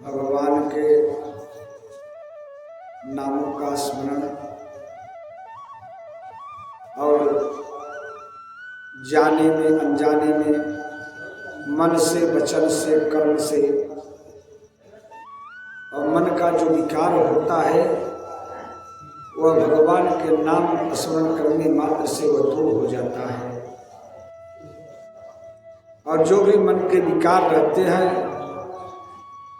भगवान के नामों का स्मरण और जाने में अनजाने में मन से, वचन से, कर्म से और मन का जो विकार होता है वह भगवान के नाम स्मरण करने मात्र से वह दूर हो जाता है। और जो भी मन के विकार रहते हैं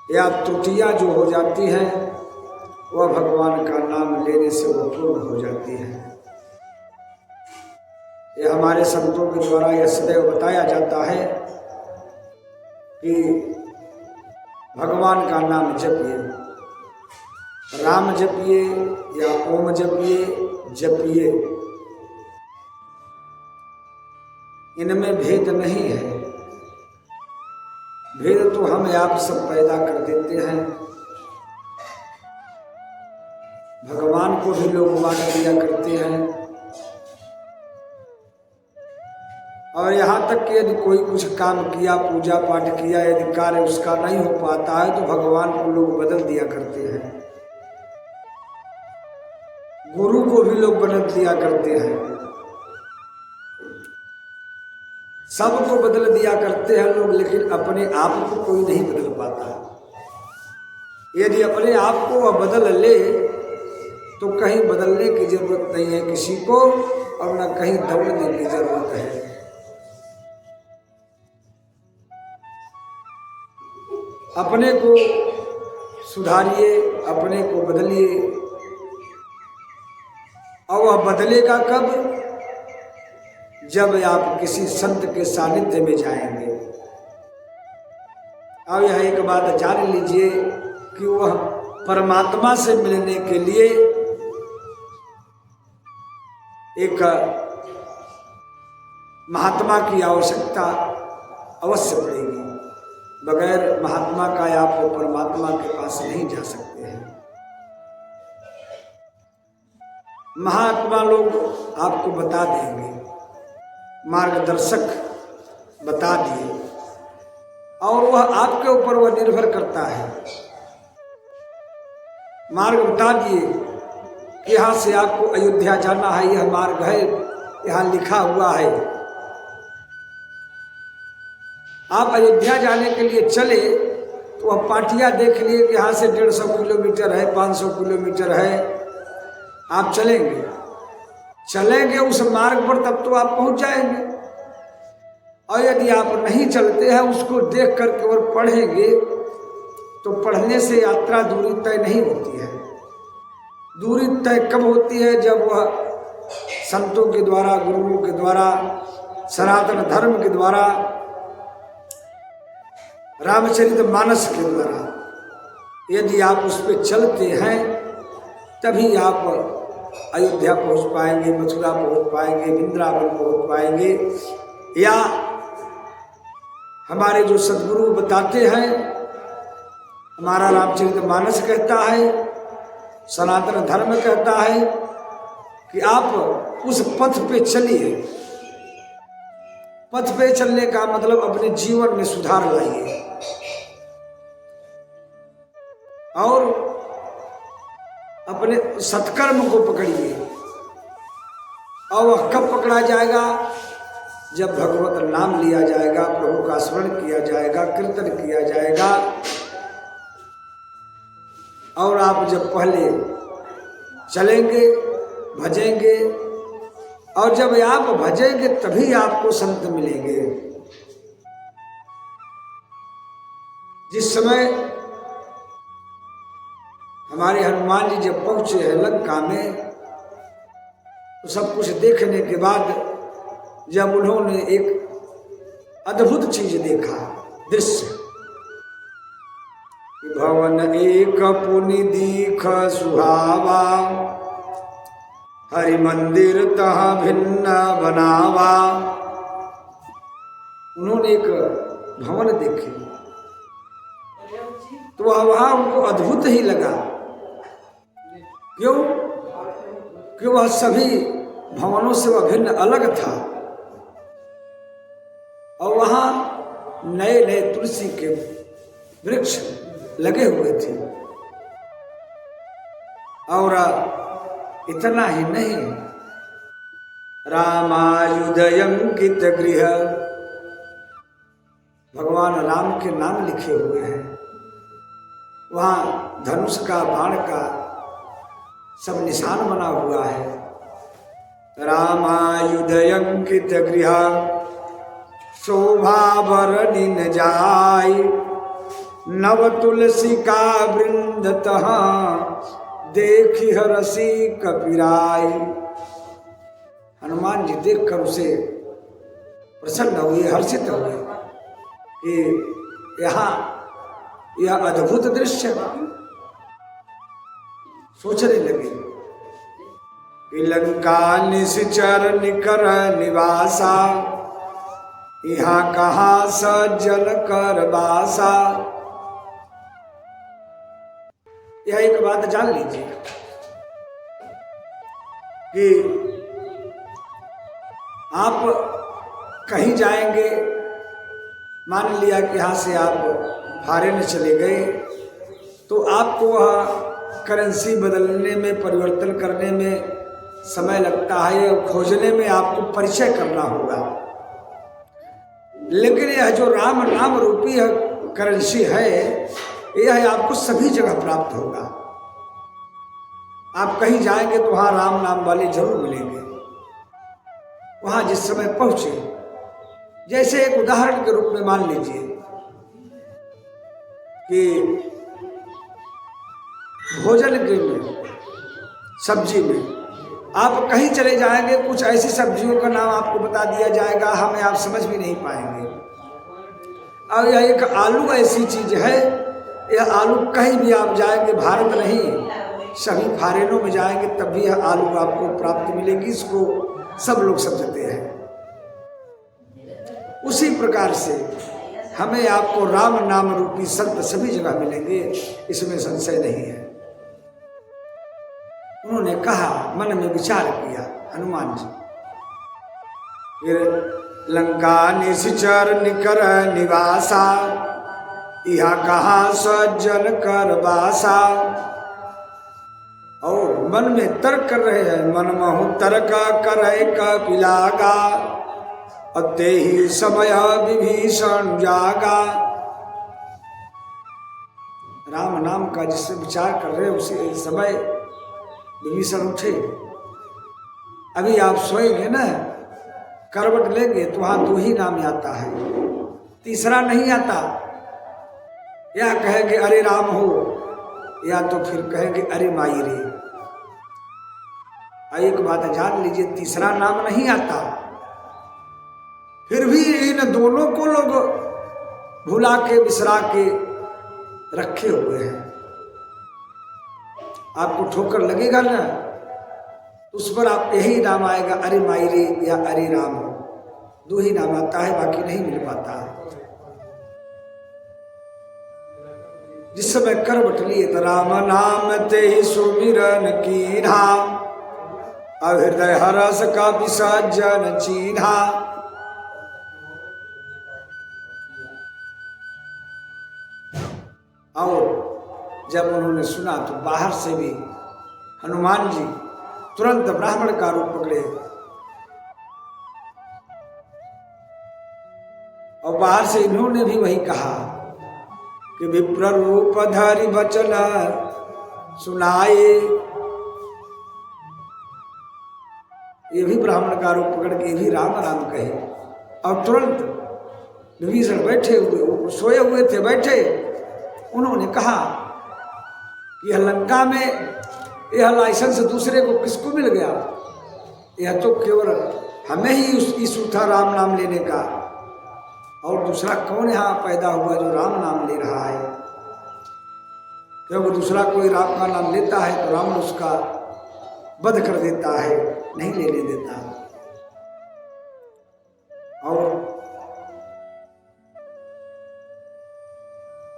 या त्रुटियां जो हो जाती हैं वह भगवान का नाम लेने से वह पूर्ण हो जाती है। ये हमारे संतों के द्वारा यह सदैव बताया जाता है कि भगवान का नाम जपिए, राम जपिए या ओम जपिए, जपिए, इनमें भेद नहीं है। भेद तो हम आप सब पैदा कर देते हैं। भगवान को भी लोग बांट दिया करते हैं और यहाँ तक कि यदि कोई कुछ काम किया, पूजा पाठ किया, यदि कार्य उसका नहीं हो पाता है तो भगवान को लोग बदल दिया करते हैं। गुरु को भी लोग बदल दिया करते हैं, सबको बदल दिया करते हैं लोग, लेकिन अपने आप को कोई नहीं बदल पाता। यदि अपने आप को वह बदल ले तो कहीं बदलने की जरूरत नहीं है किसी को और न कहीं दौड़ने की जरूरत है। अपने को सुधारिए, अपने को बदलिए। और वह बदलेगा कब? जब आप किसी संत के सानिध्य में जाएंगे। अब यह एक बात जान लीजिए कि वह परमात्मा से मिलने के लिए एक महात्मा की आवश्यकता अवश्य पड़ेगी। बगैर महात्मा का आप परमात्मा के पास नहीं जा सकते हैं। महात्मा लोग आपको बता देंगे, मार्गदर्शक बता दिए, और वह आपके ऊपर वह निर्भर करता है। मार्ग बता दिए कि यहाँ से आपको अयोध्या जाना है, यह मार्ग है, यहाँ लिखा हुआ है। आप अयोध्या जाने के लिए चले तो वह पाटिया देख लिए कि यहाँ से 150 किलोमीटर है, 500 किलोमीटर है। आप चलेंगे उस मार्ग पर, तब तो आप पहुंच जाएंगे। और यदि आप नहीं चलते हैं, उसको देख करके और पढ़ेंगे तो पढ़ने से यात्रा दूरी तय नहीं होती है। दूरी तय कब होती है? जब वह संतों के द्वारा, गुरुओं के द्वारा, सनातन धर्म के द्वारा, रामचरितमानस के द्वारा यदि आप उस पर चलते हैं तभी आप अयोध्या पहुंच पाएंगे, मथुरा पहुंच पाएंगे, वृंदावन पहुंच पाएंगे। या हमारे जो सद्गुरु बताते हैं, हमारा रामचरितमानस कहता है, सनातन धर्म कहता है कि आप उस पथ पे चलिए। पथ पे चलने का मतलब अपने जीवन में सुधार लाइए। और अपने सत्कर्म को पकड़िए। और वह कब पकड़ा जाएगा? जब भगवत नाम लिया जाएगा, प्रभु का स्मरण किया जाएगा, कीर्तन किया जाएगा। और आप जब पहले चलेंगे, भजेंगे, और जब आप भजेंगे तभी आपको संत मिलेंगे। जिस समय हमारे हनुमान जी जब पहुंचे हैं लंका में, तो सब कुछ देखने के बाद जब उन्होंने एक अद्भुत चीज देखा, दृश्य, भवन एक पुनि दीख सुहावा, हरि मंदिर तह भिन्न बनावा। उन्होंने एक भवन देखे तो वहां उनको अद्भुत ही लगा। क्यों? कि वह सभी भवनों से वह भिन्न अलग था। और वहां नए नए तुलसी के वृक्ष लगे हुए थे। और इतना ही नहीं, रामायुधयंकित गृह, भगवान राम के नाम लिखे हुए हैं। वहाँ धनुष का, बाण का सब निशान बना हुआ है। रामायुधयंकित गृह शोभा बरनी न जाय, नव तुलसी का वृंद तहाँ देखी हरसी कपिराय। हनुमान जी देखकर उसे प्रसन्न हुए, हर्षित हुए कि यहाँ यह अद्भुत दृश्य। सोचने लगे कि लंका निश्चर निकर निवासा, यहाँ कहाँ सज्जन कर बासा। यह एक बात जान लीजिए कि आप कहीं जाएंगे, मान लिया कि यहाँ से आप फॉरेन चले गए, तो आपको वह करेंसी बदलने में, परिवर्तन करने में समय लगता है और खोजने में आपको परिचय करना होगा। लेकिन यह जो राम नाम रूपी करेंसी है, यह आपको सभी जगह प्राप्त होगा। आप कहीं जाएंगे तो वहां राम नाम वाले जरूर मिलेंगे। वहां जिस समय पहुंचे, जैसे एक उदाहरण के रूप में मान लीजिए कि भोजन के में, सब्जी में आप कहीं चले जाएंगे, कुछ ऐसी सब्जियों का नाम आपको बता दिया जाएगा, हमें आप समझ भी नहीं पाएंगे। और यह एक आलू ऐसी चीज है, यह आलू कहीं भी आप जाएंगे, भारत नहीं सभी फॉरेनों में जाएंगे तब भी यह आलू आपको प्राप्त मिलेगी। इसको सब लोग समझते हैं। उसी प्रकार से हमें आपको राम नाम रूपी संत सभी जगह मिलेंगे, इसमें संशय नहीं है। उन्होंने कहा, मन में विचार किया हनुमान जी। फिर लंका निश्चर निकर निवासा, यहाँ कहाँ सज्जन कर बासा। और मन में तर्क कर रहे हैं, मन महु तर्क करे कपिलागा, अते ही समय विभीषण जागा। राम नाम का जिससे विचार कर रहे उसी समय विभीषण उठे। अभी आप सोएंगे ना, करवट लेंगे तो वहां दो ही नाम आता है, तीसरा नहीं आता। या कहेंगे अरे राम हो, या तो फिर कहेंगे अरे माई रे। एक बात जान लीजिए, तीसरा नाम नहीं आता। फिर भी इन दोनों को लोग भुला के, बिसरा के रखे हुए हैं। आपको ठोकर लगेगा ना, उस पर आप यही नाम आएगा, अरे माई रे या अरे राम। दो ही नाम आता है, बाकी नहीं मिल पाता। जिस समय करवट लिए तो राम नाम ते ही सुमिरन कीन्हा, अब हृदय हरस का विसर्जन चीन्हा। और जब उन्होंने सुना तो बाहर से भी हनुमान जी तुरंत ब्राह्मण का रूप पकड़े और बाहर से इन्होंने भी वही कहा कि विप्र रूप धरि वचन सुनाए। ये भी ब्राह्मण का रूप पकड़ के भी राम राम कहे। और तुरंत विभीषण बैठे हुए, सोए हुए थे, बैठे, उन्होंने कहा यह लंका में यह लाइसेंस दूसरे को किसको मिल गया? यह तो केवल हमें ही उसकी सूथा राम नाम लेने का, और दूसरा कौन यहाँ पैदा हुआ जो राम नाम ले रहा है? क्योंकि दूसरा कोई राम का नाम लेता है तो राम उसका वध कर देता है, नहीं लेने देता। और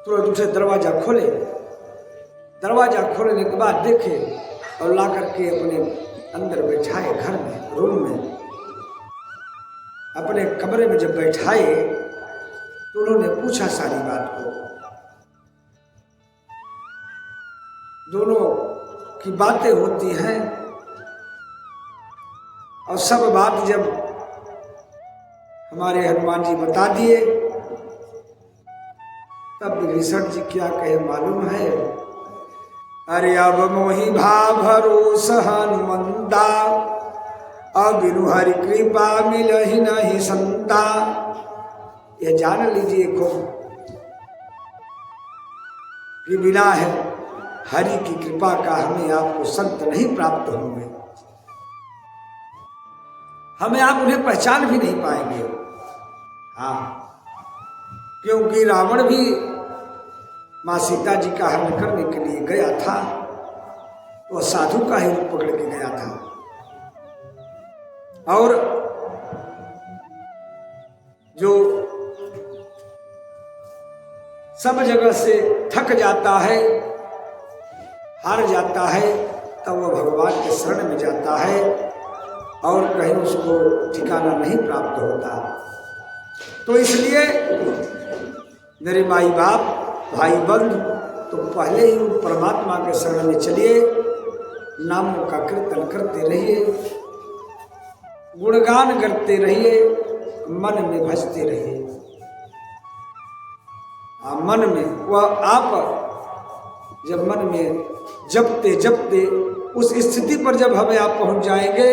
तुरंत उसे दरवाजा खोले। दरवाजा खोलने के बाद देखे और ला करके अपने अंदर बैठाए, घर में, रूम में, अपने कमरे में जब बैठाए तो उन्होंने पूछा सारी बात को दोनों की बातें होती हैं और सब बात जब हमारे हनुमान जी बता दिए तब विभीषण जी क्या कहे मालूम है? अरे अब मोहि भा भरोस हनुमंता, अब बिनु हरि कृपा मिलहि नहीं संता। यह जान लीजिए खूब कि बिना है हरि की कृपा का हमें आपको संत नहीं प्राप्त होंगे, हमें आप उन्हें पहचान भी नहीं पाएंगे। हाँ, क्योंकि रावण भी माँ सीता जी का हरण करने के लिए गया था, वह साधु का ही रूप पकड़ के गया था और जो सब जगह से थक जाता है, हार जाता है, तब वह भगवान के शरण में जाता है और कहीं उसको ठिकाना नहीं प्राप्त होता। तो इसलिए मेरे माई बाप भाई बंधु, तो पहले ही परमात्मा के शरण में चलिए, नामों का कीर्तन करते रहिए, गुणगान करते रहिए, मन में भजते रहिए। मन में वह आप जब मन में जपते जपते उस स्थिति पर जब हमें आप पहुंच जाएंगे,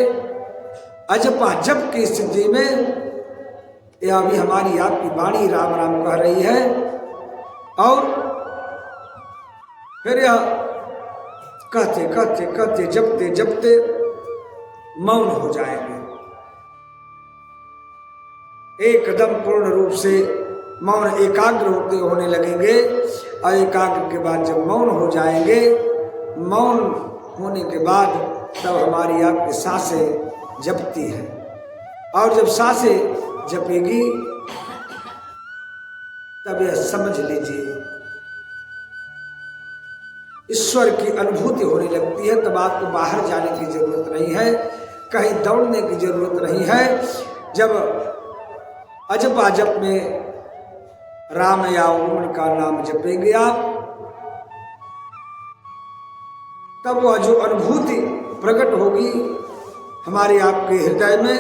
अजपा जप की स्थिति में, यह अभी हमारी आपकी वाणी राम राम कह रही है और फिर यह कहते कहते कहते जपते जपते मौन हो जाएंगे, एकदम पूर्ण रूप से मौन एकाग्र होते होने लगेंगे और एकाग्र के बाद जब मौन हो जाएंगे, मौन होने के बाद तब हमारी आपकी सांसें जपती हैं और जब सांसें जपेगी तब यह समझ लीजिए ईश्वर की अनुभूति होने लगती है। तब आपको बाहर जाने की जरूरत नहीं है, कहीं दौड़ने की जरूरत नहीं है। जब अजपा जप में राम या ओम का नाम जपेंगे आप, तब वह जो अनुभूति प्रकट होगी हमारे आपके हृदय में,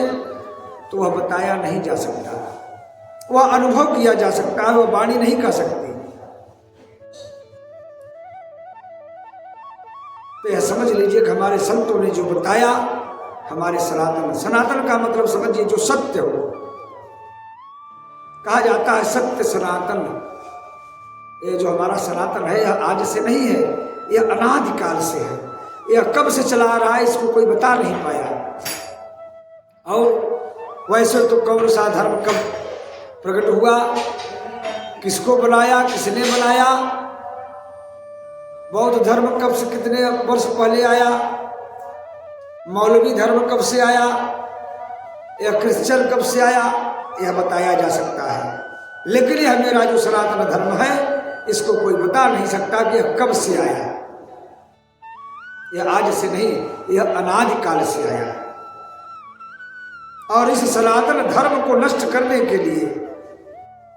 तो वह बताया नहीं जा सकता, वह अनुभव किया जा सकता है, वह वाणी नहीं कह सकती। तो यह समझ लीजिए कि हमारे संतों ने जो बताया, हमारे सनातन, सनातन का मतलब समझिए जो सत्य हो, कहा जाता है सत्य सनातन। ये जो हमारा सनातन है यह आज से नहीं है, यह अनादिकाल से है, यह कब से चला आ रहा है इसको कोई बता नहीं पाया। और वैसे तो कौन सा धर्म कब प्रकट हुआ, किसको बनाया, किसने बनाया, बौद्ध धर्म कब से कितने वर्ष पहले आया, मौलवी धर्म कब से आया, या क्रिश्चियन कब से आया, यह बताया जा सकता है। लेकिन यह मेरा जो सनातन धर्म है इसको कोई बता नहीं सकता कि यह कब से आया, यह आज से नहीं, यह अनादिकाल से आया। और इस सनातन धर्म को नष्ट करने के लिए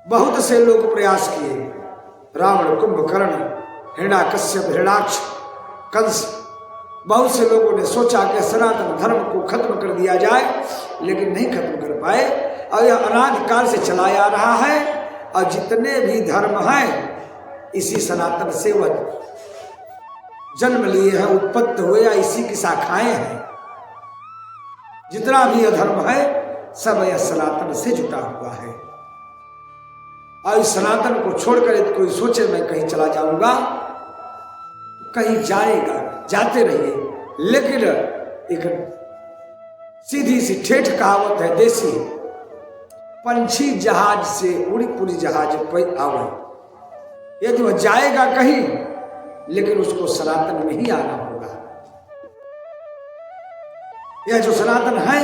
बहुत से लोग प्रयास किए, रावण, कुंभकर्ण, हिरण्याकश्यप, हिरण्याक्ष, कंस, बहुत से लोगों ने सोचा कि सनातन धर्म को खत्म कर दिया जाए, लेकिन नहीं खत्म कर पाए और यह अनादिकाल से चला आ रहा है। और जितने भी धर्म हैं इसी सनातन से वह जन्म लिए हैं, उत्पत्ति हुए या इसी की शाखाएं हैं। जितना भी यह धर्म है सब यह सनातन से जुटा हुआ है। और इस सनातन को छोड़कर यदि कोई सोचे मैं कहीं चला जाऊंगा, कहीं जाएगा, जाते रहिए, लेकिन एक सीधी सी ठेठ कहावत है देसी, पंछी जहाज से उड़ी पूरी जहाज पर आवे। यदि वह जाएगा कहीं, लेकिन उसको सनातन में ही आना होगा। यह जो सनातन है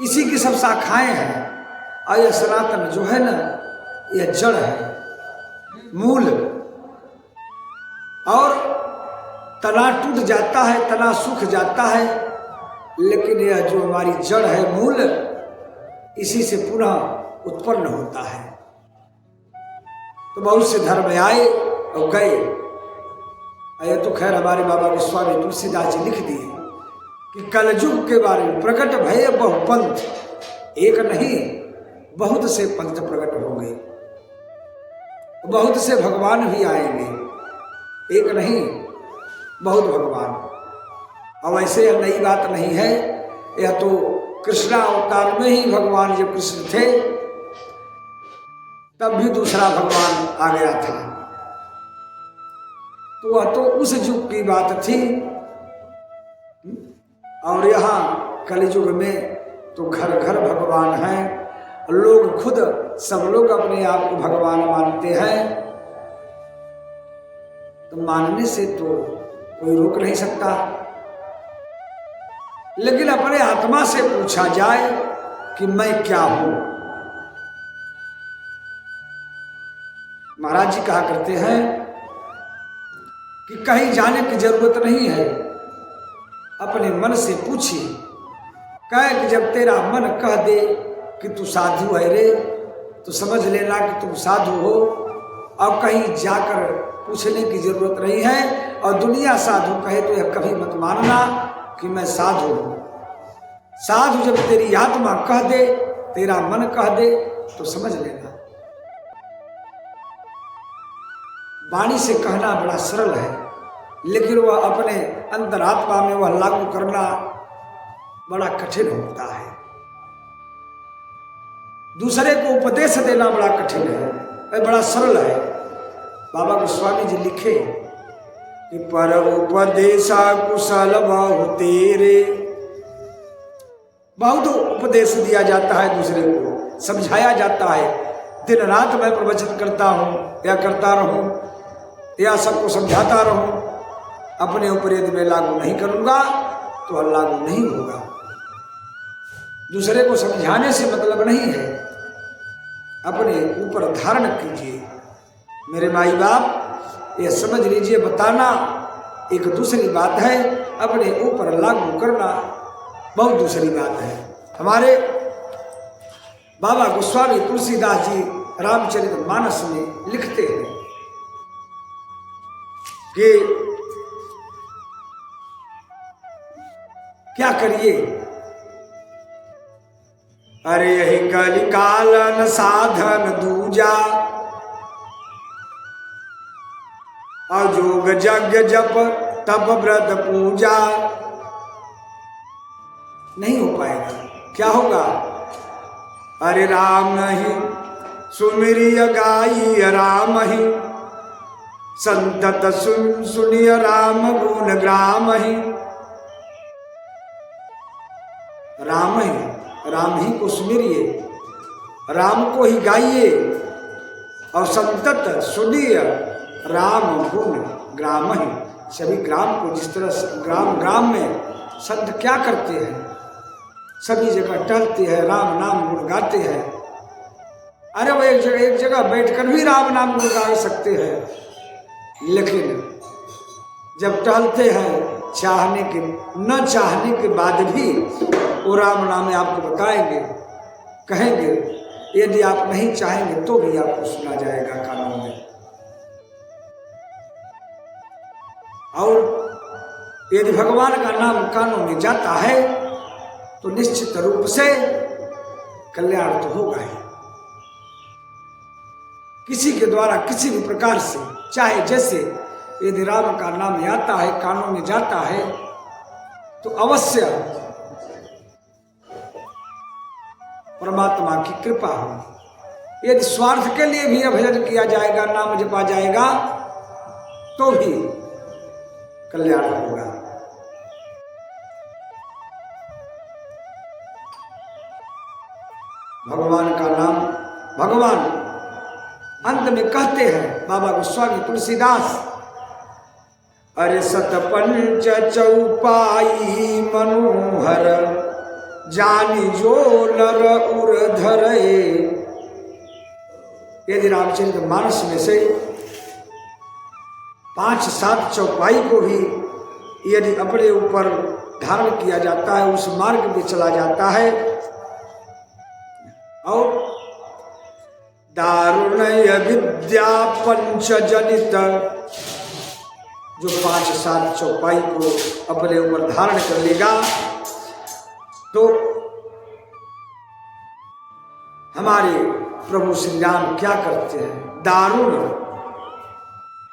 इसी की सब शाखाएं हैं। और यह सनातन जो है ना, यह जड़ है, मूल। और तना टूट जाता है, तना सूख जाता है, लेकिन यह जो हमारी जड़ है, मूल, इसी से पुनः उत्पन्न होता है। तो बहुत से धर्म आए और गए। ये तो खैर हमारे बाबा गोस्वामी तुलसीदास जी लिख दिए कि कलयुग के बारे में प्रकट भय बहु पंथ, एक नहीं बहुत से पंथ प्रकट होंगे, बहुत से भगवान भी आएंगे, एक नहीं बहुत भगवान। अब ऐसे यह नई बात नहीं है, यह तो कृष्णा अवतार में ही भगवान जब कृष्ण थे तब भी दूसरा भगवान आ गया था। तो वह तो उस युग की बात थी। और यहाँ कलयुग में तो घर घर भगवान हैं, लोग खुद सब लोग अपने आप को भगवान मानते हैं। तो मानने से तो कोई रोक नहीं सकता, लेकिन अपने आत्मा से पूछा जाए कि मैं क्या हूं। महाराज जी कहा करते हैं कि कहीं जाने की जरूरत नहीं है, अपने मन से पूछिए। कहे कि जब तेरा मन कह दे कि तू साधु है रे, तो समझ लेना कि तुम साधु हो। अब कहीं जाकर पूछने की जरूरत नहीं है। और दुनिया साधु कहे तो यह कभी मत मानना कि मैं साधु हूं। साधु जब तेरी आत्मा कह दे, तेरा मन कह दे, तो समझ लेना। वाणी से कहना बड़ा सरल है, लेकिन वह अपने अंतरात्मा में वह लागू करना बड़ा कठिन होता है। दूसरे को उपदेश देना बड़ा कठिन है, बड़ा सरल है। बाबा गोस्वामी जी लिखे कि पर उपदेशा कुशल बहु तेरे, बहुत उपदेश दिया जाता है, दूसरे को समझाया जाता है। दिन रात मैं प्रवचन करता हूं या करता रहूं या सबको समझाता रहूं, अपने ऊपर यदि मैं लागू नहीं करूंगा तो लागू नहीं होगा। दूसरे को समझाने से मतलब नहीं है, अपने ऊपर धारण कीजिए। मेरे माई बाप ये समझ लीजिए, बताना एक दूसरी बात है, अपने ऊपर लागू करना बहुत दूसरी बात है। हमारे बाबा गोस्वामी तुलसीदास जी रामचरितमानस में लिखते हैं कि क्या करिए, अरे यही कलिकालन साधन दूजा, अजोग यज्ञ जप तप व्रत पूजा। नहीं हो पाएगा। क्या होगा? अरे राम ही सुमिरिय गाई राम ही, संतत सुनिय राम गुण ग्राम ही। राम ही को सुमिरिए, राम को ही गाइए, और संतत सुनिय राम गुण ग्राम ही। सभी ग्राम को जिस तरह ग्राम में संत क्या करते हैं, सभी जगह टहलते हैं, राम नाम गुण गाते हैं। अरे वो एक जगह बैठकर भी राम नाम गुण गा सकते हैं, लेकिन जब टहलते हैं न चाहने के बाद भी वो राम नाम आपको बताएंगे, कहेंगे। यदि आप नहीं चाहेंगे तो भी आपको सुना जाएगा कानों में। और यदि भगवान का नाम कानों में जाता है तो निश्चित रूप से कल्याण तो होगा ही। किसी के द्वारा किसी भी प्रकार से, चाहे जैसे, यदि राम का नाम आता है, कानों में जाता है, तो अवश्य परमात्मा की कृपा होगी। यदि स्वार्थ के लिए भी भजन किया जाएगा, नाम जपा जाएगा, तो भी कल्याण होगा। भगवान का नाम, भगवान अंत में कहते हैं बाबा गोस्वामी तुलसीदास, अरे सतपंच चौपाई मनोहर, जानी जो नर उर धरे। यदि रामचरितमानस में से 5-7 चौपाई को भी यदि अपने ऊपर धारण किया जाता है, उस मार्ग पे चला जाता है, और दारुणय विद्या पंचजनित, जो 5-7 चौपाई को अपने ऊपर धारण कर लेगा तो हमारे प्रभु श्री राम क्या करते हैं, दारुण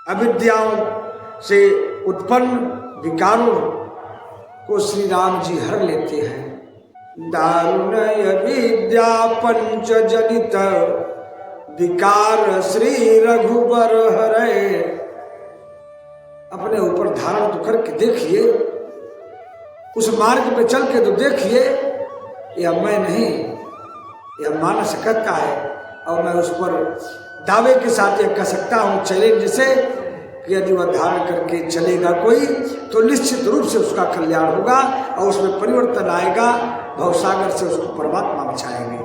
अविद्याओं से उत्पन्न विकारों को श्री राम जी हर लेते हैं। दारुणय विद्या पंचजनित विकार श्री रघुबर हरे। अपने ऊपर धारण तो करके देखिए, उस मार्ग पे चल के तो देखिए, यह मैं नहीं, यह मानस कहता है। और मैं उस पर दावे के साथ यह कह सकता हूँ चैलेंज से कि यदि वह धारण करके चलेगा कोई तो निश्चित रूप से उसका कल्याण होगा और उसमें परिवर्तन आएगा, भवसागर से उसको परमात्मा बचाएंगे।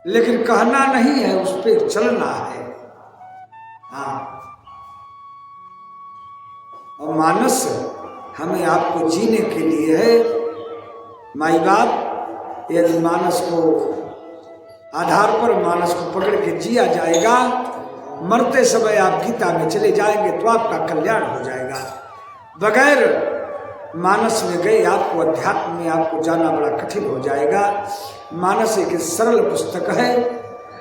लेकिन कहना नहीं है, उस पर चलना है। हाँ, और मानस हमें आपको जीने के लिए है। माई बाप, यदि मानस को आधार पर मानस को पकड़ के जिया जाएगा, मरते समय आप गीता में चले जाएंगे तो आपका कल्याण हो जाएगा। बगैर मानस में गए आपको अध्यात्म में आपको जाना बड़ा कठिन हो जाएगा। मानस एक सरल पुस्तक है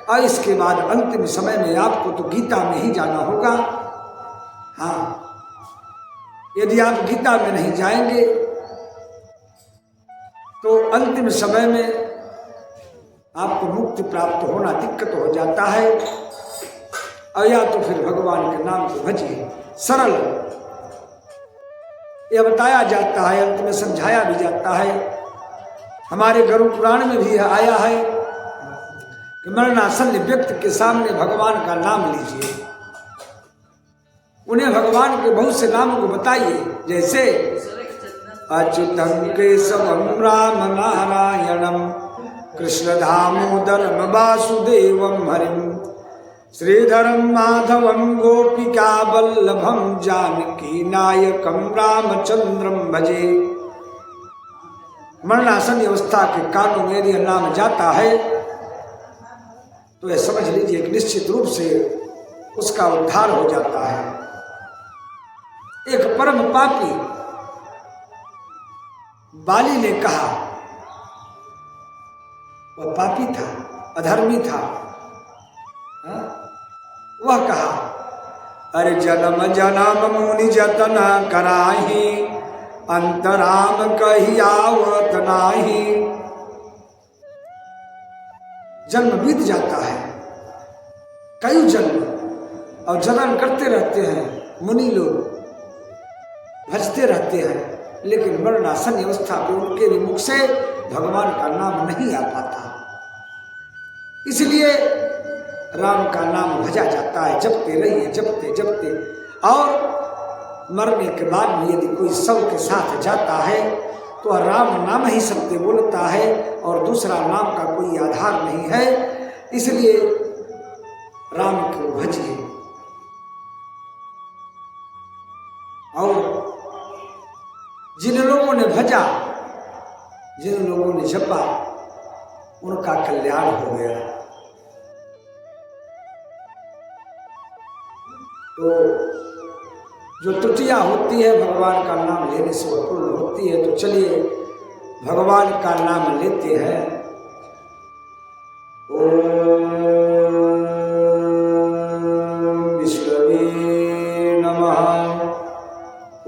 और इसके बाद अंतिम समय में आपको तो गीता में ही जाना होगा। हाँ, यदि आप गीता में नहीं जाएंगे तो अंतिम समय में आपको मुक्ति प्राप्त होना दिक्कत हो जाता है। और या तो फिर भगवान के नाम को भजिए, सरल यह बताया जाता है, अंत में समझाया भी जाता है। हमारे गरुड़ पुराण में भी आया है कि मरणासन्न व्यक्ति के सामने भगवान का नाम लीजिए, उन्हें भगवान के बहुत से नामों को बताइए, जैसे अच्युतम केशवम राम नारायणम कृष्ण दामोदरम वासुदेवम हरिम श्रीधरम माधवम गोपिका वल्लभम जानकी नायकम रामचंद्रम भजे। मरणासन अवस्था के कानों में यदि नाम जाता है तो यह समझ लीजिए कि निश्चित रूप से उसका उद्धार हो जाता है। एक परम पापी बाली ने कहा, वह पापी था, अधर्मी था, वह कहा, अरे जन्म जन्म मुनि जतन कराही अंतराम कही आवत नाही। जन्म बीत जाता है, कई जन्म, और जतन करते रहते हैं, मुनि लोग भजते रहते हैं, लेकिन मरणासन अवस्था पे उनके भी मुख से भगवान का नाम नहीं आ पाता। इसलिए राम का नाम भजा जाता है, जपते रहिए, जपते जपते। और मरने के बाद में यदि कोई शव के साथ जाता है तो राम नाम ही सबसे बोलता है और दूसरा नाम का कोई आधार नहीं है। इसलिए राम को भजिए। और जिन लोगों ने भजा, जिन लोगों ने जपा, उनका कल्याण हो गया। तो जो त्रुटियां होती है भगवान का नाम लेने से वो पूर्ण होती है। तो चलिए भगवान का नाम लेते हैं। ओम विष्णवे नमः।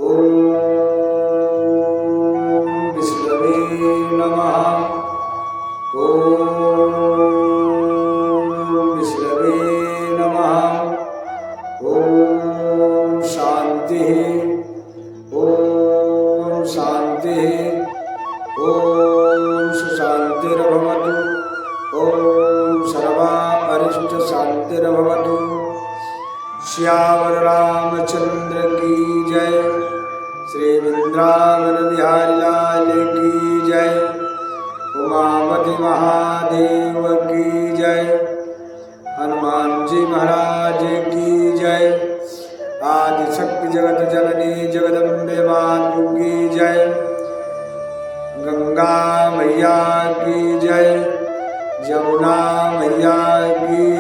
ओम विष्णवे नमः। ओम विष्णवे नमः। ओम शांति। ओम शांति। ओम सुशांतिर्भवतु। ओम सर्वा अरिष्ट शांतिर्भवतु। श्यावर रामचंद्र की जय। श्री वृंदावन बिहारी लाल की जय। उमापति महादेव की जय। हनुमान जी महाराज की जय। आदि शक्ति जगत जननी जगदम्बे मातु की जय। गंगा मैया की जय। जमुना मैया की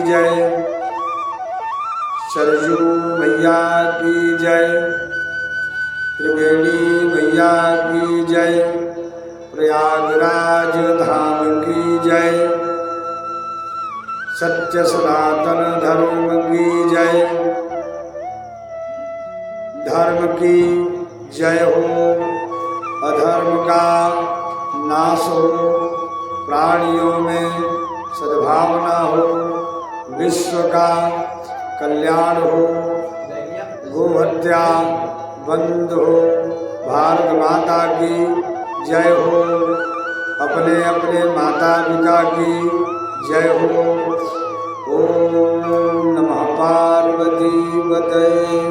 सरजू मैया की जय, त्रिवेणी मैया की जय, प्रयागराज धाम की जय, सत्य सनातन धर्म की जय, धर्म की जय हो, अधर्म का नाश हो, प्राणियों में सद्भावना हो, विश्व का कल्याण हो, गोहत्या बंद हो, भारत माता की जय हो, अपने अपने माता पिता की जय हो। ओम नमः पार्वती पतये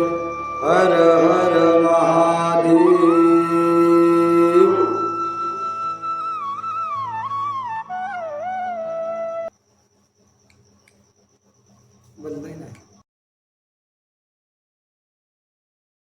हर हर